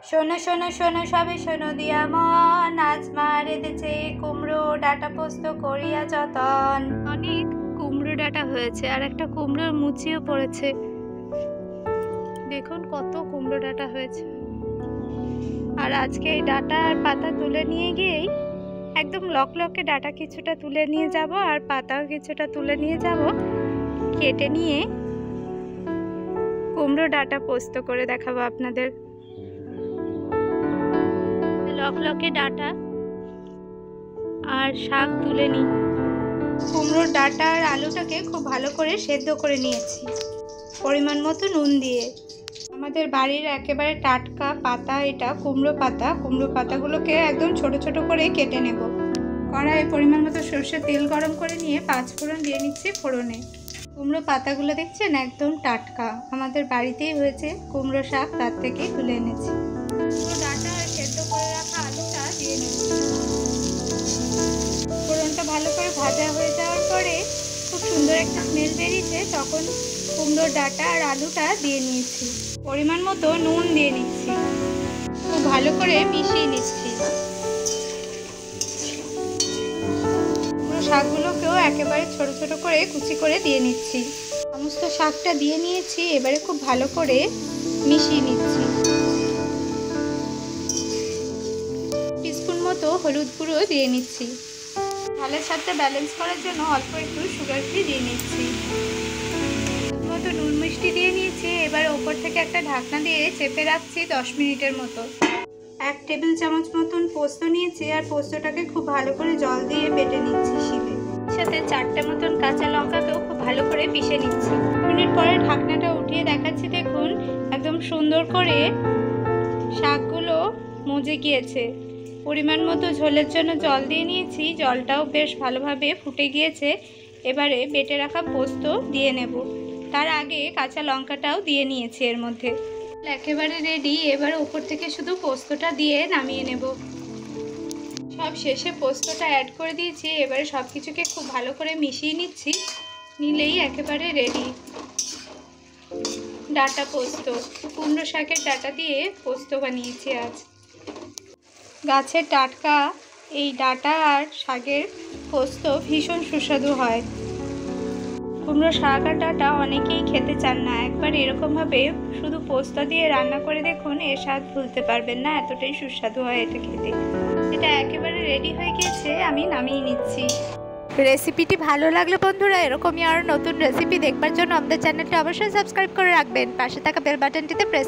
শোনো শোনো শোনো সবে শোনো দিয়া মন, আজ মা রেঁধেছে কুমড়ো ডাঁটা পোস্ত করিয়া যতন। অনেক কুমড়ো ডাঁটা হয়েছে আর একটা কুমড়োর মুচিও পড়েছে। দেখুন কত কুমড়ো ডাঁটা হয়েছে। আর আজকে এই ডাঁটা আর পাতা তুলে নিয়ে গিয়েই একদম লকলকে ডাঁটা কিছুটা তুলে নিয়ে যাব আর পাতাও কিছুটা তুলে নিয়ে যাব, কেটে নিয়ে কুমড়ো ডাঁটা পোস্ত করে দেখাবো আপনাদের। লকলকে ডাঁটা আর শাক তুলে নিই। কুমড়োর ডাঁটা আর আলুটাকে খুব ভালো করে সেদ্ধ করে নিয়েছি পরিমাণ মতো নুন দিয়ে। আমাদের বাড়ির একেবারে টাটকা পাতা, এটা কুমড়ো পাতা। কুমড়ো পাতাগুলোকে একদম ছোট ছোট করে কেটে নেব। কড়াইয়ে পরিমাণ মতো সর্ষের তেল গরম করে নিয়ে 5 ফোড়ন দিয়ে নিচ্ছি ফোড়নে। কুমড়ো পাতাগুলো দেখছেন একদম টাটকা, আমাদের বাড়িতেই হয়েছে কুমড়ো শাক, তার থেকেই তুলে এনেছি। ডাঁটা আর সেদ্ধ করে রাখা আলুটা দিয়ে নিচ্ছি। ফোড়নটা ভালো করে ভাজা হয়ে যাওয়ার পরে খুব সুন্দর একটা স্মেল বেরিয়েছে, তখন কুমড়োর ডাঁটা আর আলুটা দিয়ে নিয়েছি। পরিমাণ মতো নুন দিয়ে নিচ্ছি, খুব ভালো করে মিশিয়ে নিচ্ছি। কুমড়ো শাকগুলোকেও একেবারে ছোট ছোট করে কুচি করে দিয়ে নিচ্ছি। সমস্ত শাকটা দিয়ে নিয়েছি, এবারে খুব ভালো করে মিশিয়ে নিচ্ছি। টিস্পুন মতো হলুদ গুঁড়ো দিয়ে নিচ্ছি। ঝালের স্বাদটা ব্যালেন্স করার জন্য অল্প একটু সুগার ফ্রি দিয়ে নিচ্ছি। মতো নুন মিষ্টি দিয়ে নিয়েছি। এবার ওপর থেকে একটা ঢাকনা দিয়ে চেপে রাখছি 10 মিনিটের মতো। 1 টেবিল চামচ মতন পোস্ত নিয়েছি আর পোস্তটাকে খুব ভালো করে জল দিয়ে বেটে নিচ্ছি শিলে। সাথে 4টে মতন কাঁচা লঙ্কাকেও খুব ভালো করে পিষে নিচ্ছি। মিনিট পরে ঢাকনাটা উঠিয়ে দেখাচ্ছি, দেখুন একদম সুন্দর করে শাকগুলো মজে গিয়েছে। পরিমাণ মতো ঝোলের জন্য জল দিয়ে নিয়েছি, জলটাও বেশ ভালোভাবে ফুটে গিয়েছে। এবারে বেটে রাখা পোস্ত দিয়ে নেব। তার আগে কাঁচা লঙ্কাটাও দিয়ে নিয়েছি এর মধ্যে। একেবারে রেডি। এবার উপর থেকে শুধু পোস্তটা দিয়ে নামিয়ে নেব। সব শেষে পোস্তটা অ্যাড করে দিয়েছি। এবারে সব কিছুকে খুব ভালো করে মিশিয়ে নিচ্ছি, নিলেই একেবারে রেডি ডাঁটা পোস্ত। কুমড়ো শাকের ডাঁটা দিয়ে পোস্ত বানিয়েছি আজ। গাছের টাটকা এই ডাঁটা আর শাকের পোস্ত ভীষণ সুস্বাদু হয়। কুমড়ো শাক আর ডাঁটা অনেকেই খেতে চান না, একবার এরকমভাবে শুধু পোস্ত দিয়ে রান্না করে দেখুন, এর স্বাদ ভুলতে পারবেন না, এতটাই সুস্বাদু হয় এটা খেতে। এটা একেবারে রেডি হয়ে গেছে, আমি নামিয়ে নিচ্ছি। রেসিপিটি ভালো লাগলে বন্ধুরা এরকমই আরও নতুন রেসিপি দেখবার জন্য আমাদের চ্যানেলটা অবশ্যই সাবস্ক্রাইব করে রাখবেন। পাশে থাকা বেল বাটনটিতে প্রেস